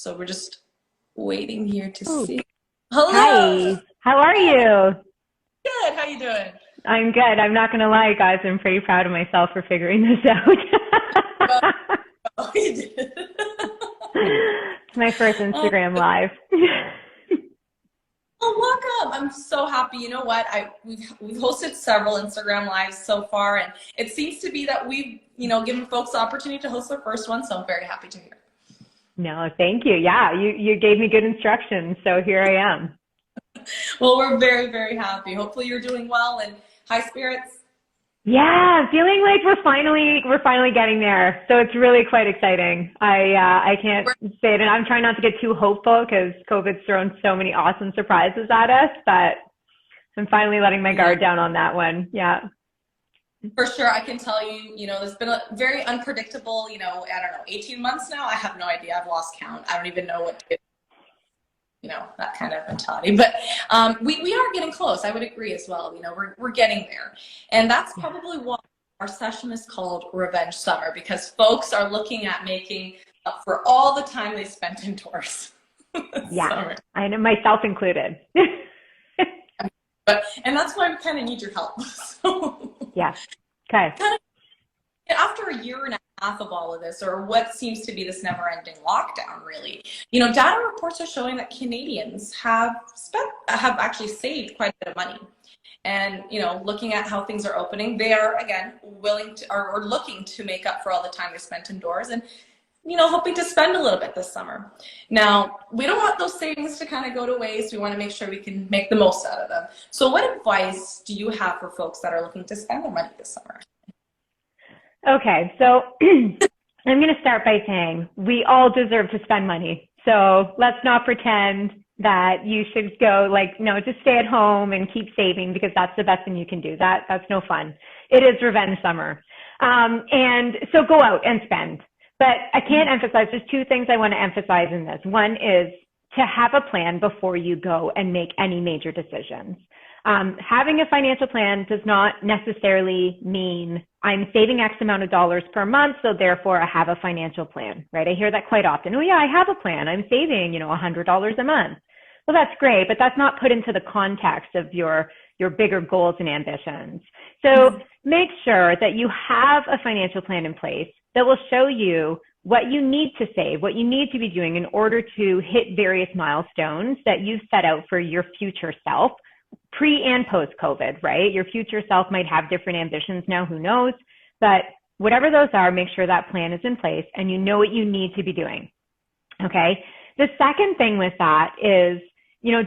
So we're just waiting here to Oh, see. Hello. hi. How are you? Good. How you doing? I'm good. I'm not going to lie, guys. I'm pretty proud of myself for figuring this Well, out. oh, you did. It's my first Oh, Instagram live. well, welcome. I'm so happy. You know what? We've hosted several Instagram lives so far, and it seems to be that we've given folks the opportunity to host their first one. So I'm very happy to hear. No, thank you. Yeah, you gave me good instructions, so here I am. Well, we're very, very happy. Hopefully, you're doing well and high spirits. Yeah, feeling like we're finally getting there. So it's really quite exciting. I can't say it, and I'm trying not to get too hopeful because COVID's thrown so many awesome surprises at us, but I'm finally letting my Yeah. guard down on that one. Yeah. For sure, I can tell you, there's been a very unpredictable, I don't know, 18 months now. I have no idea. I've lost count. I don't even know what, that kind of mentality. But we are getting close. I would agree as well. We're getting there. And that's probably why our session is called Revenge Summer, because folks are looking at making up for all the time they spent indoors this Yeah, summer. I know, myself included. And that's why we kind of need your help. So, Yeah. Okay. kind of after a year and a half of all of this, or what seems to be this never-ending lockdown, really, data reports are showing that Canadians have actually saved quite a bit of money. And looking at how things are opening, they are again willing to or looking to make up for all the time they spent indoors, and hoping to spend a little bit this summer. Now, we don't want those savings to kind of go to waste. We want to make sure we can make the most out of them. So what advice do you have for folks that are looking to spend their money this summer? Okay. So I'm going to start by saying we all deserve to spend money. So let's not pretend that you should go no, just stay at home and keep saving because that's the best thing you can do. That's no fun. It is revenge summer. And so go out and spend. But I can't emphasize, there's two things I want to emphasize in this. One is to have a plan before you go and make any major decisions. Having a financial plan does not necessarily mean I'm saving X amount of dollars per month, so therefore I have a financial plan, right? I hear that quite often. Oh yeah, I have a plan. I'm saving, $100 a month. Well, that's great, but that's not put into the context of your bigger goals and ambitions. So make sure that you have a financial plan in place that will show you what you need to save, what you need to be doing in order to hit various milestones that you've set out for your future self, pre and post COVID, right? Your future self might have different ambitions now, who knows? But whatever those are, make sure that plan is in place and you know what you need to be doing. Okay. The second thing with that is,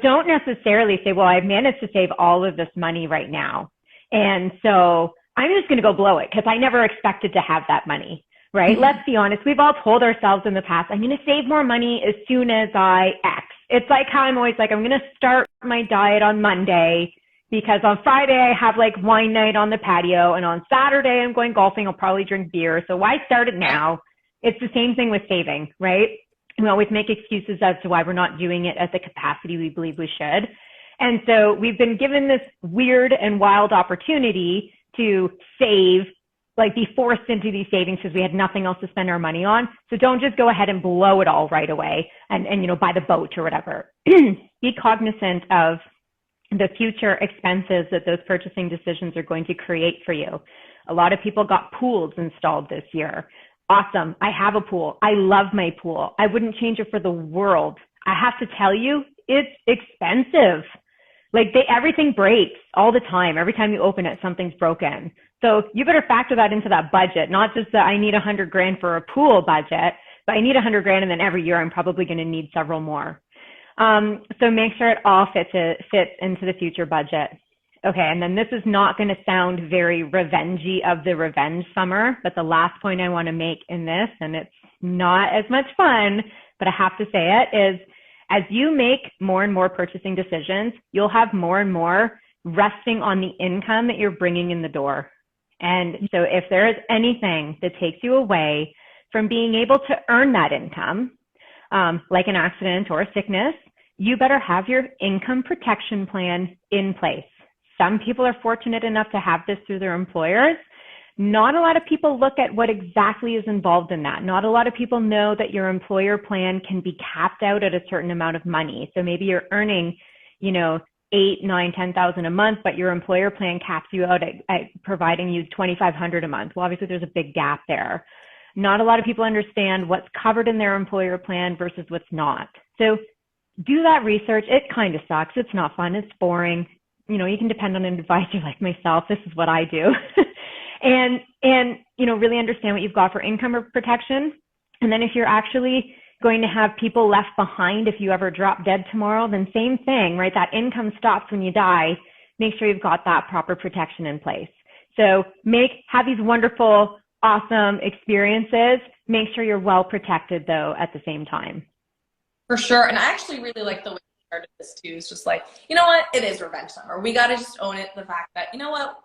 don't necessarily say, well, I've managed to save all of this money right now, and so I'm just going to go blow it because I never expected to have that money. Right? Let's be honest. We've all told ourselves in the past, I'm going to save more money as soon as I X. It's like how I'm always like, I'm going to start my diet on Monday because on Friday I have wine night on the patio, and on Saturday I'm going golfing. I'll probably drink beer. So why start it now? It's the same thing with saving, right? We always make excuses as to why we're not doing it at the capacity we believe we should. And so we've been given this weird and wild opportunity to save, be forced into these savings because we had nothing else to spend our money on. So don't just go ahead and blow it all right away and buy the boat or whatever. Be cognizant of the future expenses that those purchasing decisions are going to create for you. A lot of people got pools installed this year. Awesome. I have a pool. I love my pool. I wouldn't change it for the world. I have to tell you, it's expensive. Everything breaks all the time. Every time you open it, something's broken. So you better factor that into that budget, not just that I need $100,000 for a pool budget, but I need $100,000 and then every year I'm probably going to need several more. So make sure it all fits into the future budget. Okay. And then this is not going to sound very revengey of the revenge summer, but the last point I want to make in this, and it's not as much fun, but I have to say it, is as you make more and more purchasing decisions, you'll have more and more resting on the income that you're bringing in the door. And so if there is anything that takes you away from being able to earn that income, like an accident or a sickness, you better have your income protection plan in place. Some people are fortunate enough to have this through their employers. Not a lot of people look at what exactly is involved in that. Not a lot of people know that your employer plan can be capped out at a certain amount of money. So maybe you're earning, you know, 8, 9, 10,000 a month, but your employer plan caps you out at providing you 2,500 a month. Well, obviously there's a big gap there. Not a lot of people understand what's covered in their employer plan versus what's not. So do that research. It kind of sucks. It's not fun. It's boring. You know, you can depend on an advisor like myself. This is what I do. and, you know, really understand what you've got for income or protection. And then if you're actually going to have people left behind if you ever drop dead tomorrow, then same thing, right? That income stops when you die. Make sure you've got that proper protection in place. So have these wonderful, awesome experiences. Make sure you're well protected though at the same time. For sure. And I actually really like the way you started this too. It's just like, you know what? It is revenge summer. We got to just own it. The fact that, you know what?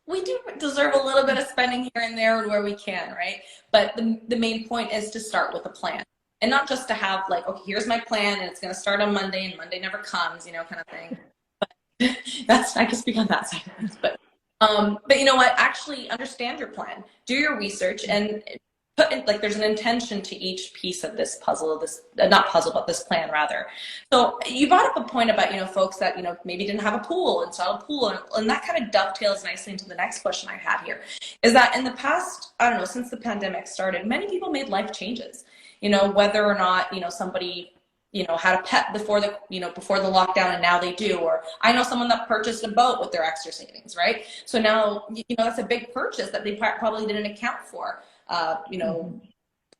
We do deserve a little bit of spending here and there where we can, right? But the main point is to start with a plan. And not just to have like, okay, here's my plan and it's going to start on Monday and Monday never comes, you know, kind of thing. But I can speak on that side of things. But you know what? Actually understand your plan. Do your research and put in, like, there's an intention to each piece of this puzzle, but this plan rather. So you brought up a point about, you know, folks that, you know, maybe didn't have a pool, installed a pool, and that kind of dovetails nicely into the next question I had here, is that in the past, I don't know, since the pandemic started, many people made life changes. You know, whether or not, you know, somebody, you know, had a pet before the lockdown and now they do, or I know someone that purchased a boat with their extra savings, right? So now, you know, that's a big purchase that they probably didn't account for, you know,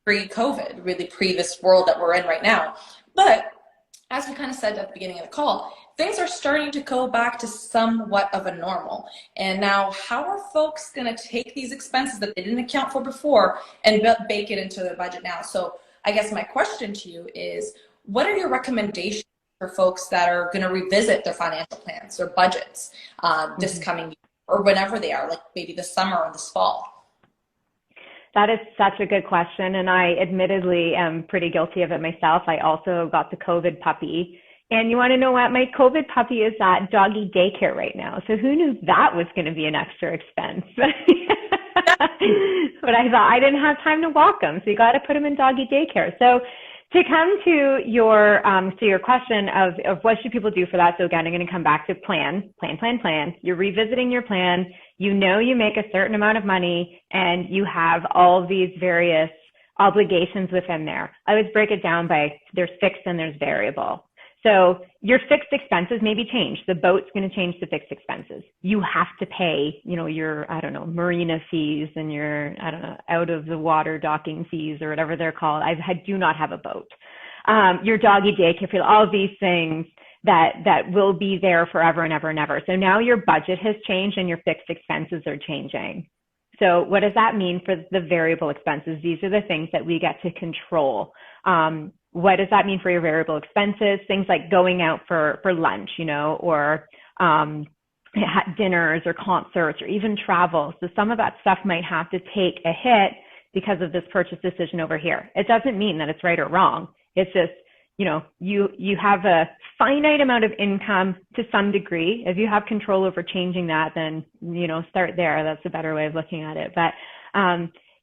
pre-COVID, really pre this world that we're in right now. But as we kind of said at the beginning of the call, things are starting to go back to somewhat of a normal. And now how are folks going to take these expenses that they didn't account for before and bake it into their budget now? So I guess my question to you is, what are your recommendations for folks that are going to revisit their financial plans or budgets this coming year or whenever they are, like maybe this summer or this fall? That is such a good question. And I admittedly am pretty guilty of it myself. I also got the COVID puppy. And you want to know what? My COVID puppy is at doggy daycare right now. So who knew that was going to be an extra expense? But I thought I didn't have time to walk him. So you got to put him in doggy daycare. So to come to your question of what should people do for that. So again, I'm going to come back to plan. You're revisiting your plan. You know, you make a certain amount of money and you have all these various obligations within there. I always break it down by there's fixed and there's variable. So your fixed expenses maybe change. The boat's going to change the fixed expenses. You have to pay, you know, your, I don't know, marina fees and your, I don't know, out of the water docking fees or whatever they're called. I do not have a boat. Your doggy daycare, all of these things that will be there forever and ever and ever. So now your budget has changed and your fixed expenses are changing. So what does that mean for the variable expenses? These are the things that we get to control. What does that mean for your variable expenses? Things like going out for lunch, you know, or dinners or concerts or even travel. So some of that stuff might have to take a hit because of this purchase decision over here. It doesn't mean that it's right or wrong. It's just, you know, you have a finite amount of income to some degree. If you have control over changing that, then, you know, start there. That's a better way of looking at it. But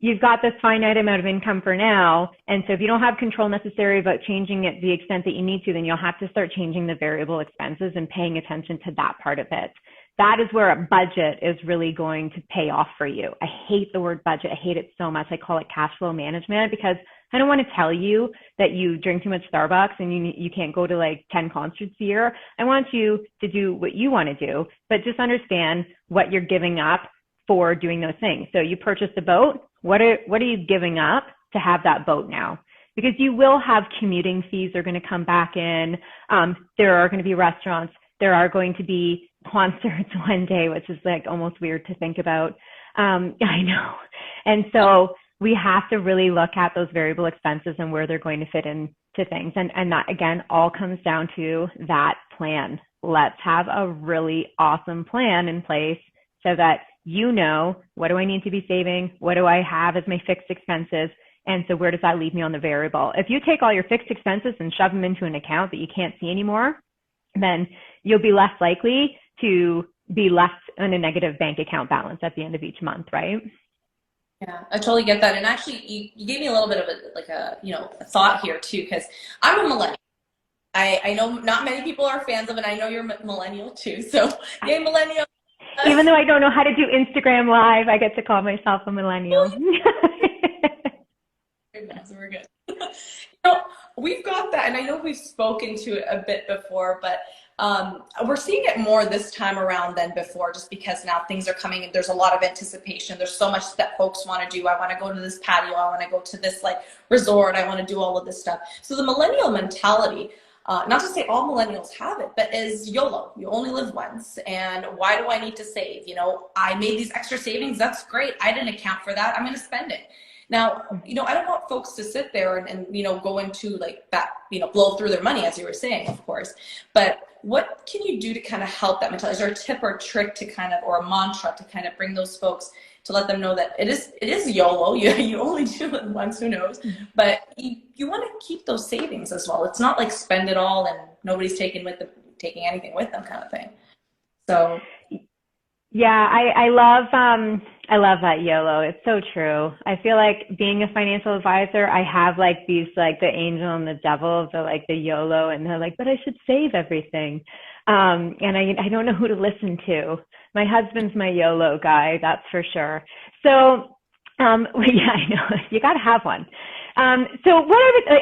you've got this finite amount of income for now. And so if you don't have control necessary about changing it the extent that you need to, then you'll have to start changing the variable expenses and paying attention to that part of it. That is where a budget is really going to pay off for you. I hate the word budget. I hate it so much. I call it cash flow management because I don't want to tell you that you drink too much Starbucks and you can't go to like 10 concerts a year. I want you to do what you want to do, but just understand what you're giving up for doing those things. So you purchased a boat. What are you giving up to have that boat now? Because you will have commuting fees are going to come back in. There are going to be restaurants. There are going to be concerts one day, which is like almost weird to think about. I know. And so we have to really look at those variable expenses and where they're going to fit into things. And that, again, all comes down to that plan. Let's have a really awesome plan in place so that you know, what do I need to be saving? What do I have as my fixed expenses? And so where does that leave me on the variable? If you take all your fixed expenses and shove them into an account that you can't see anymore, then you'll be less likely to be left on a negative bank account balance at the end of each month, right? Yeah, I totally get that. And actually, you gave me a little bit of a thought here too, because I'm a millennial. I know not many people are fans of it. I know you're millennial too. So, yay, millennial. Even though I don't know how to do Instagram Live, I get to call myself a millennial. So we're good. We've got that, and I know we've spoken to it a bit before, but we're seeing it more this time around than before, just because now things are coming and there's a lot of anticipation. There's so much that folks want to do. I want to go to this patio. I want to go to this like resort. I want to do all of this stuff. So the millennial mentality, not to say all millennials have it, but is YOLO. You only live once. And why do I need to save? I made these extra savings. That's great. I didn't account for that. I'm going to spend it. Now, I don't want folks to sit there and go into like that, blow through their money, as you were saying, of course. But what can you do to kind of help that mentality? Is there a tip or a trick to kind of, or a mantra to kind of bring those folks to let them know that it is YOLO. You only do it once, who knows? But you want to keep those savings as well. It's not like spend it all and nobody's taking anything with them kind of thing. So. Yeah, I love that YOLO. It's so true. I feel like being a financial advisor, I have like these, like the angel and the devil, the YOLO, and they're like, but I should save everything. And I don't know who to listen to. My husband's my YOLO guy, that's for sure. So, yeah, I know you got to have one. So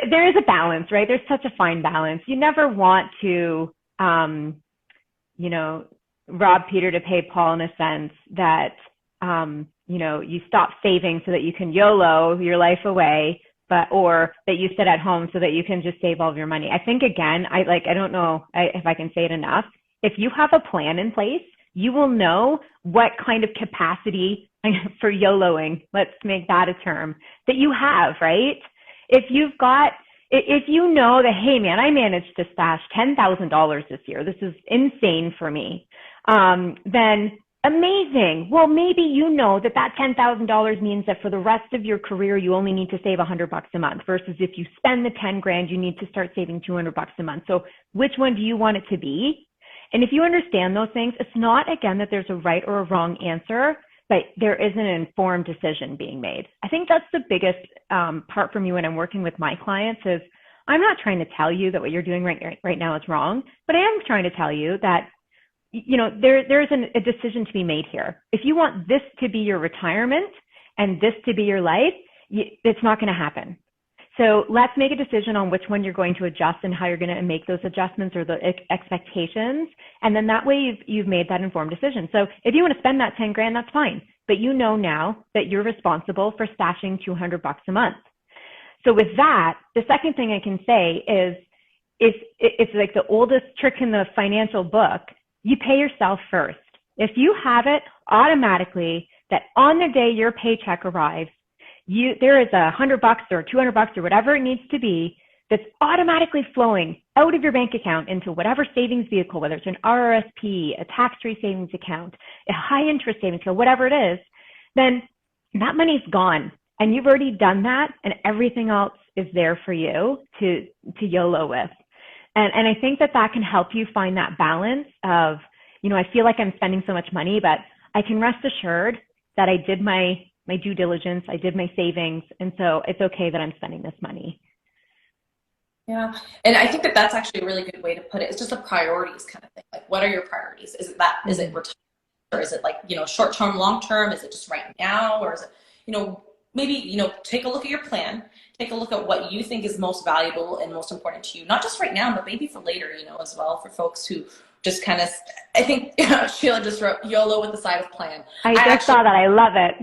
there is a balance, right? There's such a fine balance. You never want to, rob Peter to pay Paul, in a sense that, you stop saving so that you can YOLO your life away, or that you sit at home so that you can just save all of your money. I think, again, I don't know if I can say it enough. If you have a plan in place, you will know what kind of capacity for YOLOing, let's make that a term, that you have, right? If you know that, hey man, I managed to stash $10,000 this year, this is insane for me, then amazing. Well, maybe that $10,000 means that for the rest of your career, you only need to save $100 a month, versus if you spend the 10 grand, you need to start saving $200 a month. So which one do you want it to be? And if you understand those things, it's not, again, that there's a right or a wrong answer, but there is an informed decision being made. I think that's the biggest part for me when I'm working with my clients is, I'm not trying to tell you that what you're doing right now is wrong, but I am trying to tell you that there's a decision to be made here. If you want this to be your retirement and this to be your life, it's not going to happen. So let's make a decision on which one you're going to adjust and how you're going to make those adjustments or the expectations. And then that way you've made that informed decision. So if you want to spend that 10 grand, that's fine. But you know now that you're responsible for stashing $200 a month. So with that, the second thing I can say is, it's like the oldest trick in the financial book. You pay yourself first. If you have it automatically that on the day your paycheck arrives, there is $100 or $200 or whatever it needs to be that's automatically flowing out of your bank account into whatever savings vehicle, whether it's an RRSP, a tax-free savings account, a high-interest savings account, whatever it is, then that money's gone. And you've already done that, and everything else is there for you to YOLO with. And I think that can help you find that balance of, I feel like I'm spending so much money, but I can rest assured that I did my due diligence, I did my savings, and so it's okay that I'm spending this money. Yeah, and I think that's actually a really good way to put it. It's just a priorities kind of thing. Like, what are your priorities? Is it is it retirement, or is it like, short-term, long-term? Is it just right now? Or is it, maybe, take a look at your plan, take a look at what you think is most valuable and most important to you, not just right now, but maybe for later, as well, for folks who just kind of, I think Sheila just wrote YOLO with the side of plan. I just saw that. I love it.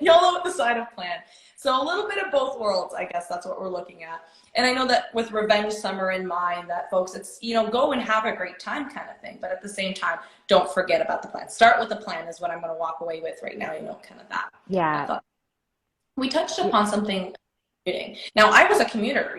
YOLO with the side of plan. So a little bit of both worlds, I guess that's what we're looking at. And I know that with Revenge Summer in mind, that folks, it's, go and have a great time kind of thing. But at the same time, don't forget about the plan. Start with the plan is what I'm going to walk away with right now, kind of that. Yeah. We touched upon something. Now, I was a commuter,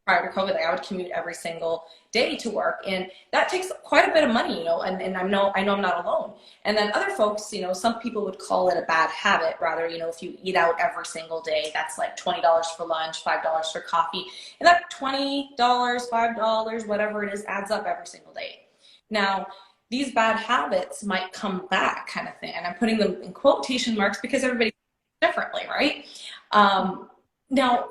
prior to COVID, I would commute every single day to work, and that takes quite a bit of money, and I know I'm not alone. And then other folks, some people would call it a bad habit, rather, if you eat out every single day, that's like $20 for lunch, $5 for coffee, and that $20, $5, whatever it is, adds up every single day. Now, these bad habits might come back kind of thing, and I'm putting them in quotation marks because everybody differently, right? Now,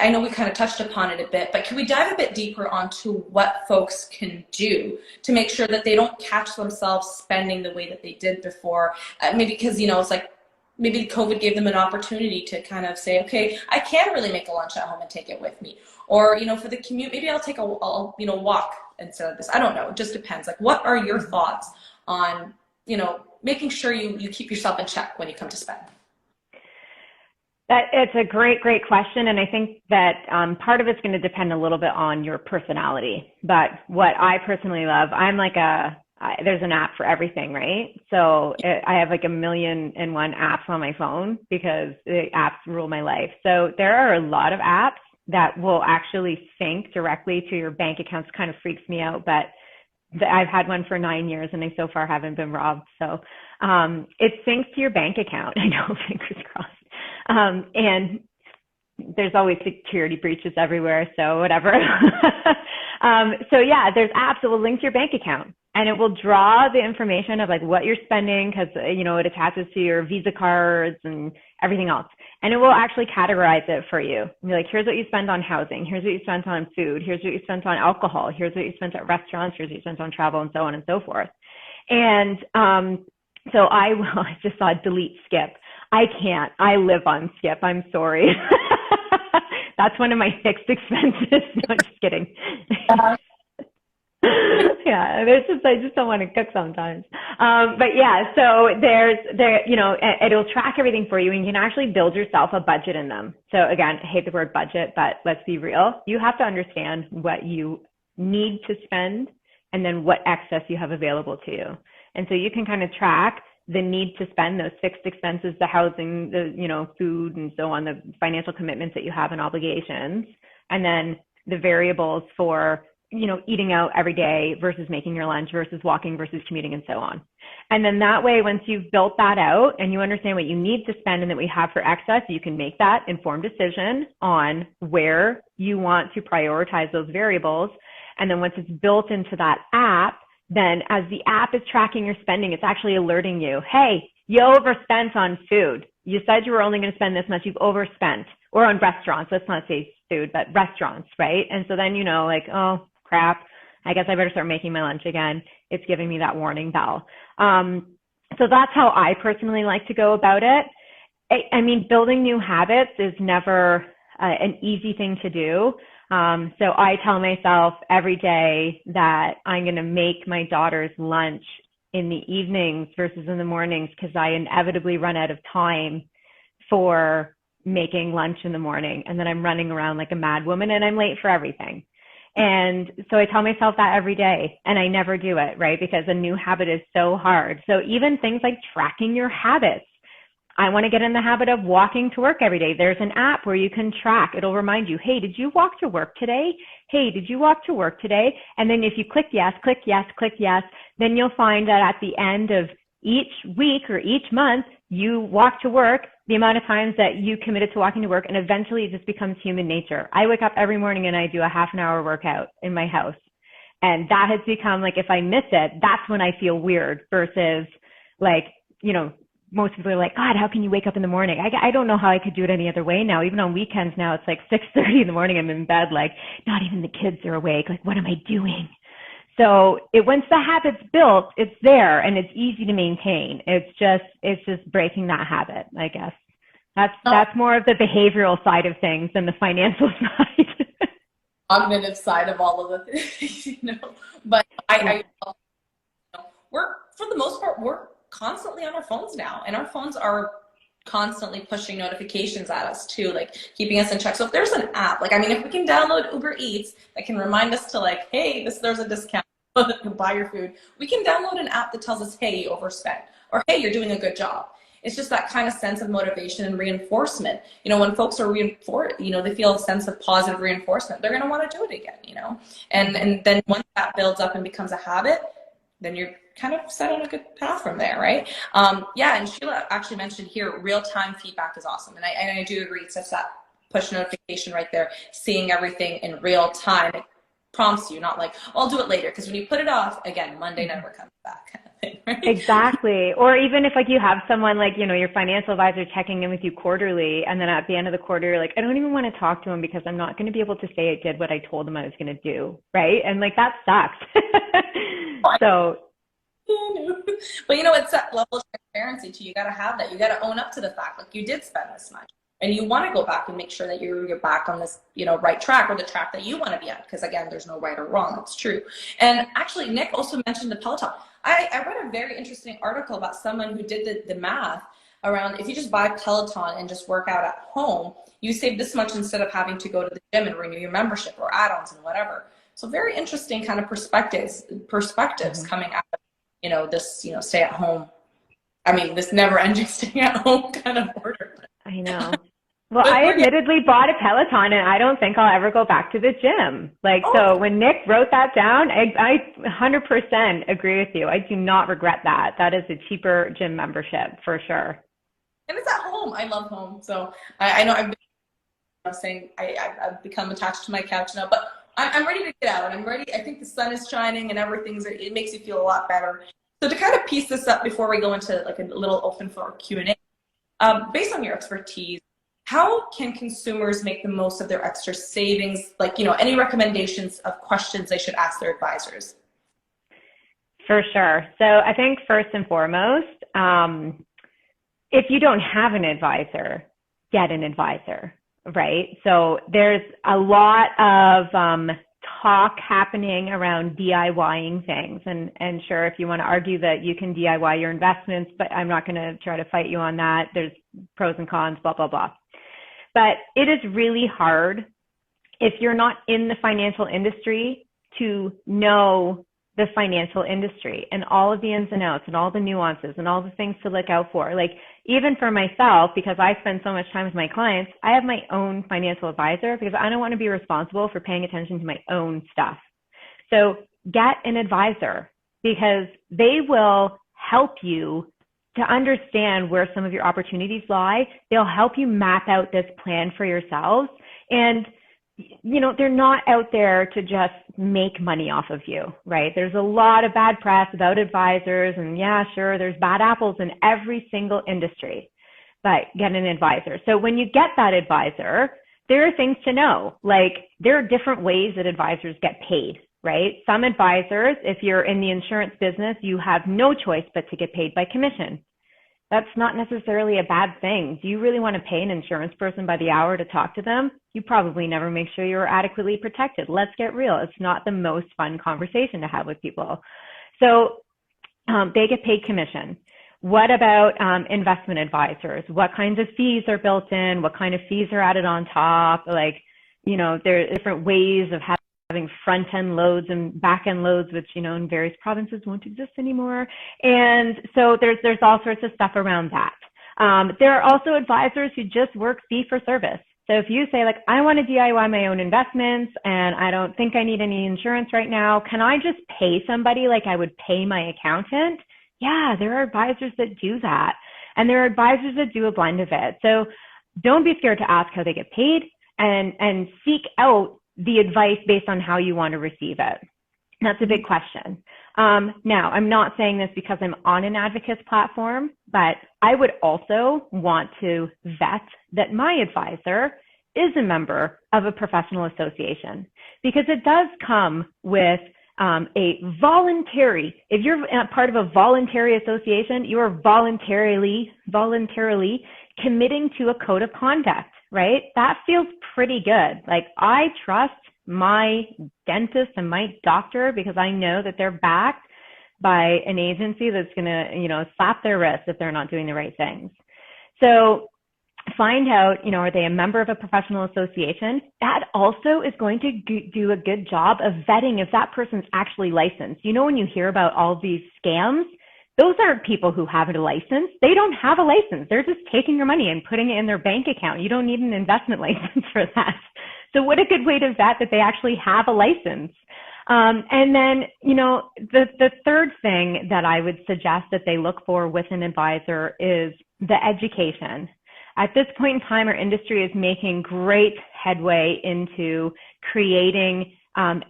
I know we kind of touched upon it a bit, but can we dive a bit deeper onto what folks can do to make sure that they don't catch themselves spending the way that they did before? Maybe because, it's like, maybe COVID gave them an opportunity to kind of say, okay, I can really make a lunch at home and take it with me. Or, for the commute, maybe I'll take a walk instead of this. I don't know. It just depends. Like, what are your thoughts on, making sure you keep yourself in check when you come to spend? It's a great question. And I think that part of it's going to depend a little bit on your personality. But what I personally love, I'm like there's an app for everything, right? So I have like 1,000,001 apps on my phone because the apps rule my life. So there are a lot of apps that will actually sync directly to your bank accounts. Kind of freaks me out, but I've had one for 9 years and I so far haven't been robbed. So it syncs to your bank account. I know, fingers crossed. And there's always security breaches everywhere, so whatever. So yeah, there's apps that will link to your bank account, and it will draw the information of like what you're spending, because it attaches to your Visa cards and everything else, and it will actually categorize it for you. Be like, here's what you spend on housing, here's what you spent on food, here's what you spent on alcohol, here's what you spent at restaurants, here's what you spent on travel, and so on and so forth. And so I just saw delete skip. I can't. I live on skip. I'm sorry. That's one of my fixed expenses. No, I'm just kidding. Yeah, I just don't want to cook sometimes. But yeah, so it'll track everything for you, and you can actually build yourself a budget in them. So again, I hate the word budget, but let's be real. You have to understand what you need to spend and then what excess you have available to you. And so you can kind of track the need to spend those fixed expenses, the housing, the, food and so on, the financial commitments that you have and obligations, and then the variables for, eating out every day versus making your lunch versus walking versus commuting and so on. And then that way, once you've built that out and you understand what you need to spend and that we have for excess, you can make that informed decision on where you want to prioritize those variables. And then once it's built into that app, then as the app is tracking your spending, it's actually alerting you, hey, you overspent on food. You said you were only going to spend this much, you've overspent. Or on restaurants, let's not say food, but restaurants, right? And so then, like, oh, crap, I guess I better start making my lunch again. It's giving me that warning bell. So that's how I personally like to go about it. I mean, building new habits is never an easy thing to do. So I tell myself every day that I'm going to make my daughter's lunch in the evenings versus in the mornings, because I inevitably run out of time for making lunch in the morning. And then I'm running around like a mad woman and I'm late for everything. And so I tell myself that every day, and I never do it, right? Because a new habit is so hard. So even things like tracking your habits, I want to get in the habit of walking to work every day. There's an app where you can track. It'll remind you, hey, did you walk to work today? Hey, did you walk to work today? And then if you click yes, then you'll find that at the end of each week or each month, you walk to work the amount of times that you committed to walking to work, and eventually it just becomes human nature. I wake up every morning and I do a half an hour workout in my house. And that has become like, if I miss it, that's when I feel weird versus like, most people are like, God, how can you wake up in the morning? I don't know how I could do it any other way now. Even on weekends now, it's like 6:30 in the morning. I'm in bed, like not even the kids are awake. Like, what am I doing? So once the habit's built, it's there and it's easy to maintain. It's just breaking that habit, I guess. That's more of the behavioral side of things than the financial side. Cognitive side of all of the things, But we're, for the most part, we're constantly on our phones now, and our phones are constantly pushing notifications at us too, like keeping us in check. So if there's an app, like, if we can download Uber Eats that can remind us to like, hey, there's a discount, buy your food. We can download an app that tells us, hey, you overspent, or hey, you're doing a good job. It's just that kind of sense of motivation and reinforcement. When folks are reinforced, they feel a sense of positive reinforcement, they're going to want to do it again, and then once that builds up and becomes a habit, then you're kind of set on a good path from there, right? And Sheila actually mentioned here, real-time feedback is awesome. And I do agree, it's just that push notification right there, seeing everything in real time. It prompts you, not like, I'll do it later. Because when you put it off, again, Monday never comes back. thing, right? Exactly. Or even if like you have someone like, your financial advisor checking in with you quarterly, and then at the end of the quarter, you're like, I don't even want to talk to him because I'm not going to be able to say I did what I told him I was going to do. Right. And like that sucks. So But it's that level of transparency too. You got to have that. You got to own up to the fact, like you did spend this much, and you want to go back and make sure that you're back on this, right track, or the track that you want to be on. Because again, there's no right or wrong. That's true. And actually, Nick also mentioned the Peloton. I read a very interesting article about someone who did the math around if you just buy Peloton and just work out at home, you save this much instead of having to go to the gym and renew your membership or add-ons and whatever. So very interesting kind of perspectives coming out of this, stay at home. I mean, this never ending stay at home kind of order. I know. Well, I admittedly bought a Peloton and I don't think I'll ever go back to the gym. So when Nick wrote that down, I 100% agree with you. I do not regret that. That is a cheaper gym membership for sure. And it's at home. I love home. So I know I've been saying I've become attached to my couch now, but I'm ready to get out. I'm ready. I think the sun is shining and it makes you feel a lot better. So to kind of piece this up before we go into like a little open floor Q&A, based on your expertise, how can consumers make the most of their extra savings? Like, any recommendations of questions they should ask their advisors? For sure. So I think first and foremost, if you don't have an advisor, get an advisor, right? So there's a lot of talk happening around DIYing things. And sure, if you want to argue that you can DIY your investments, but I'm not going to try to fight you on that. There's pros and cons, blah, blah, blah. But it is really hard if you're not in the financial industry to know the financial industry and all of the ins and outs and all the nuances and all the things to look out for. Like even for myself, because I spend so much time with my clients, I have my own financial advisor because I don't want to be responsible for paying attention to my own stuff. So get an advisor because they will help you to understand where some of your opportunities lie. They'll help you map out this plan for yourselves. And they're not out there to just make money off of you, right? There's a lot of bad press about advisors, and yeah, sure, there's bad apples in every single industry, but get an advisor. So when you get that advisor, there are things to know. Like there are different ways that advisors get paid, right? Some advisors, if you're in the insurance business, you have no choice but to get paid by commission. That's not necessarily a bad thing. Do you really want to pay an insurance person by the hour to talk to them? You probably never make sure you're adequately protected. Let's get real. It's not the most fun conversation to have with people. So they get paid commission. What about investment advisors? What kinds of fees are built in? What kind of fees are added on top? Like, there are different ways of having front-end loads and back-end loads, which, in various provinces won't exist anymore. And so there's all sorts of stuff around that. There are also advisors who just work fee for service. So if you say, like, I want to DIY my own investments and I don't think I need any insurance right now, can I just pay somebody like I would pay my accountant? Yeah, there are advisors that do that. And there are advisors that do a blend of it. So don't be scared to ask how they get paid and seek out the advice based on how you want to receive it. That's a big question. Now, I'm not saying this because I'm on an Advocis platform, but I would also want to vet that my advisor is a member of a professional association, because it does come with a voluntary, if you're part of a voluntary association, you are voluntarily committing to a code of conduct, right? That feels pretty good. Like I trust my dentist and my doctor because I know that they're backed by an agency that's going to, slap their wrists if they're not doing the right things. So find out, are they a member of a professional association? That also is going to do a good job of vetting if that person's actually licensed. When you hear about all these scams, those aren't people who have a license. They don't have a license. They're just taking your money and putting it in their bank account. You don't need an investment license for that. So what a good way to vet that they actually have a license. And then, the third thing that I would suggest that they look for with an advisor is the education. at this point in time, our industry is making great headway into creating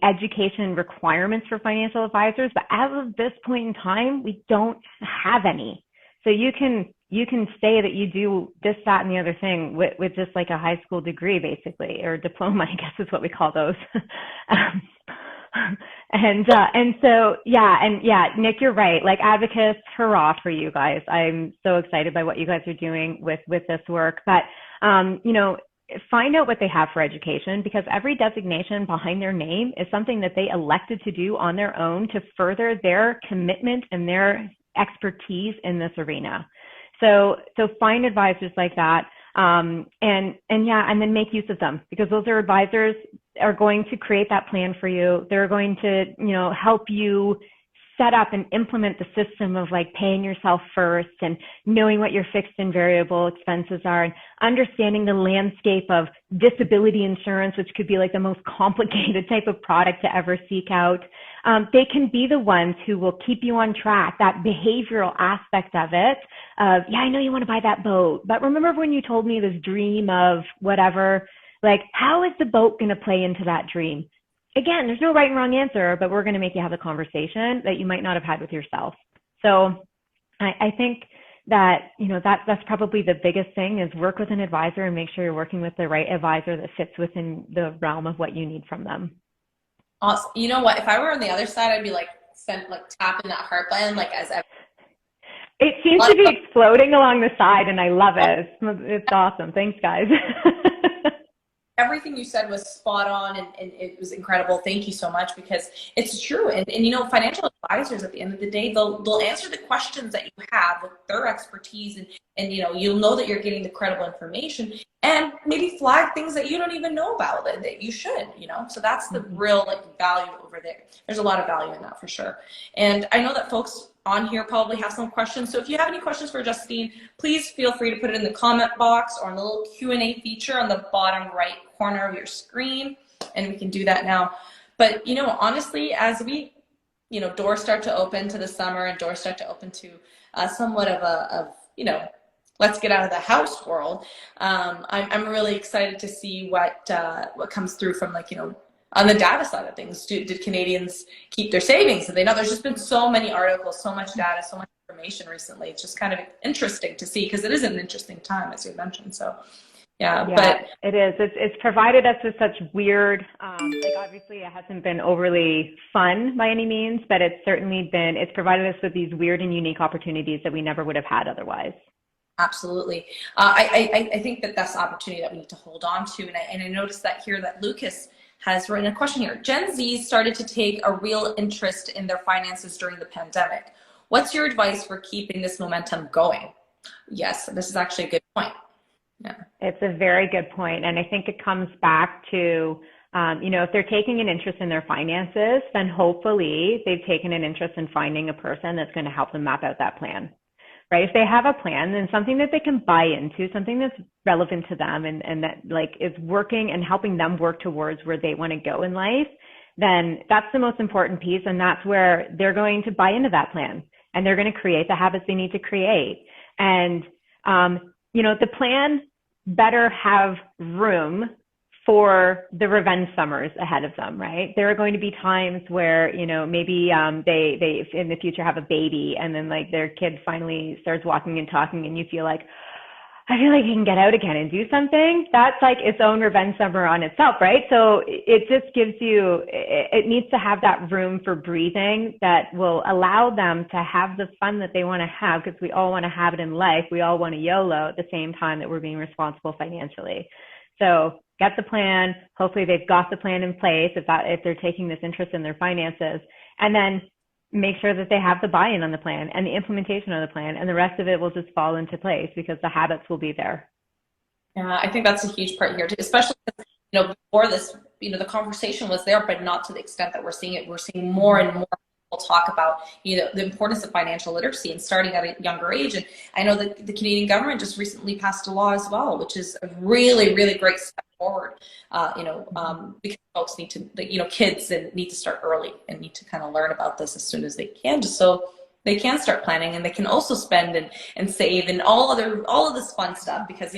education requirements for financial advisors, but as of this point in time, we don't have any. So you can say that you do this, that, and the other thing with just like a high school degree, basically, or diploma, I guess is what we call those. And so, Nick, you're right. Like, Advocis, hurrah for you guys. I'm so excited by what you guys are doing with this work. But, find out what they have for education, because every designation behind their name is something that they elected to do on their own to further their commitment and their expertise in this arena. So find advisors like that, and then make use of them, because those are advisors are going to create that plan for you. They're going to, help you set up and implement the system of like paying yourself first and knowing what your fixed and variable expenses are, and understanding the landscape of disability insurance, which could be like the most complicated type of product to ever seek out. They can be the ones who will keep you on track, that behavioral aspect of it, of, yeah, I know you want to buy that boat, but remember when you told me this dream of whatever, like, how is the boat going to play into that dream? Again, there's no right and wrong answer, but we're going to make you have a conversation that you might not have had with yourself. So I think that, that's probably the biggest thing, is work with an advisor and make sure you're working with the right advisor that fits within the realm of what you need from them. Awesome. You know what? If I were on the other side, I'd be like, tapping that heart button, like, as ever. It seems to be exploding along the side, and I love it. It's awesome. Thanks, guys. Everything you said was spot on, and it was incredible. Thank you so much, because it's true. And financial advisors, at the end of the day, they'll answer the questions that you have with their expertise, and you'll know that you're getting the credible information, and maybe flag things that you don't even know about that you should, so that's the real value over there. There's a lot of value in that for sure. And I know that folks on here probably have some questions. So if you have any questions for Justine, please feel free to put it in the comment box or in the little Q&A feature on the bottom right corner of your screen, and we can do that now. But honestly, as we doors start to open to the summer, and doors start to open to somewhat of let's get out of the house world, I'm really excited to see what comes through from on the data side of things. Did Canadians keep their savings? Did they not? There's just been so many articles, so much data, so much information recently. It's just kind of interesting to see, because it is an interesting time, as you mentioned. So yeah, but it is. It's provided us with such weird, obviously it hasn't been overly fun by any means, but it's provided us with these weird and unique opportunities that we never would have had otherwise. Absolutely. I think that's the opportunity that we need to hold on to. And I noticed that here that Lucas has written a question here. Gen Z started to take a real interest in their finances during the pandemic. What's your advice for keeping this momentum going? Yes, this is actually a good point. Yeah. It's a very good point. And I think it comes back to, if they're taking an interest in their finances, then hopefully they've taken an interest in finding a person that's going to help them map out that plan. Right? If they have a plan, then something that they can buy into, something that's relevant to them, and that is working and helping them work towards where they want to go in life, then that's the most important piece. And that's where they're going to buy into that plan, and they're going to create the habits they need to create. And, the plan better have room for the revenge summers ahead of them, right? There are going to be times where, maybe they in the future have a baby, and then their kid finally starts walking and talking, and you feel like, I feel like you can get out again and do something. That's its own revenge summer on itself, right? So it just gives you, it needs to have that room for breathing that will allow them to have the fun that they want to have, because we all want to have it in life. We all want to YOLO at the same time that we're being responsible financially. So get the plan. Hopefully they've got the plan in place if they're taking this interest in their finances, and then make sure that they have the buy-in on the plan and the implementation of the plan, and the rest of it will just fall into place because the habits will be there. Yeah, I think that's a huge part here too, especially, before this, the conversation was there, but not to the extent that we're seeing it. We're seeing more and more people talk about, the importance of financial literacy and starting at a younger age. And I know that the Canadian government just recently passed a law as well, which is a really, really great step forward, because folks need to, kids need to start early and need to kind of learn about this as soon as they can, just so they can start planning, and they can also spend and save and all of this fun stuff, because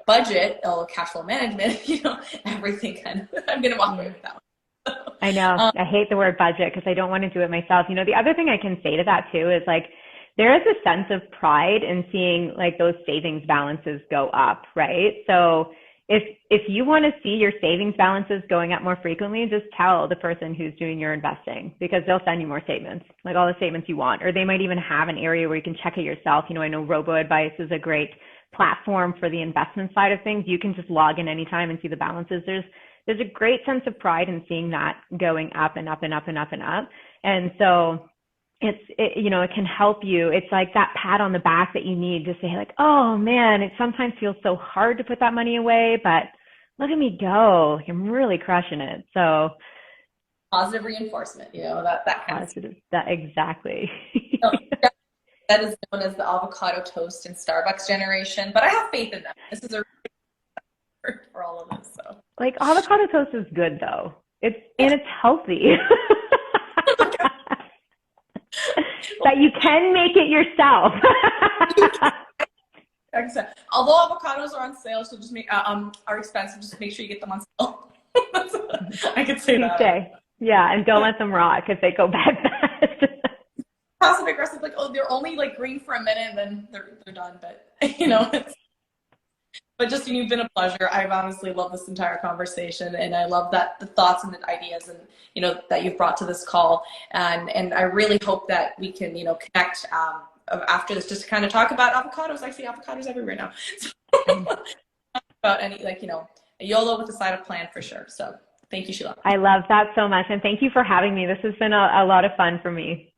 budget, cash flow management, everything kind of. I'm gonna walk away with that one. I know. I hate the word budget because I don't want to do it myself. The other thing I can say to that too is like, there is a sense of pride in seeing like those savings balances go up, right? So if you want to see your savings balances going up more frequently, just tell the person who's doing your investing, because they'll send you more statements, like all the statements you want, or they might even have an area where you can check it yourself. I know robo-advice is a great platform for the investment side of things. You can just log in anytime and see the balances. There's a great sense of pride in seeing that going up and up and up and up and up. And so it can help you. It's like that pat on the back that you need to say like, oh man, it sometimes feels so hard to put that money away, but look at me go. I'm really crushing it. So positive reinforcement, that kind positive, that exactly. So, that is known as the avocado toast and Starbucks generation, but I have faith in them. This is a really for all of us. So like avocado toast is good though. And it's healthy. But you can make it yourself. Although avocados are on sale, so just are expensive. Just make sure you get them on sale. I could say that. Yeah, and don't let them rot because they go bad fast. Passive aggressive, like they're only like green for a minute and then they're done. But but just you've been a pleasure. I've honestly loved this entire conversation, and I love that the thoughts and the ideas and that you've brought to this call, and I really hope that we can connect after this, just to kind of talk about avocados. I see avocados everywhere now. So, about any a YOLO with a side of plan for sure. So thank you, Sheila. I love that so much, and thank you for having me. This has been a lot of fun for me.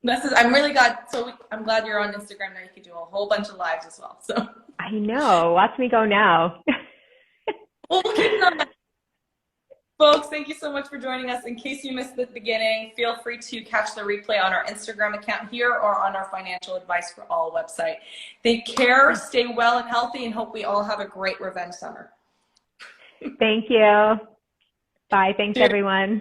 I'm really glad. So I'm glad you're on Instagram now. You can do a whole bunch of lives as well. So I know. Watch me go now. Well, we'll keep on that. Folks, thank you so much for joining us. In case you missed the beginning, feel free to catch the replay on our Instagram account here or on our Financial Advice for All website. Take care, stay well and healthy, and hope we all have a great revenge summer. Thank you. Bye. Thanks, everyone.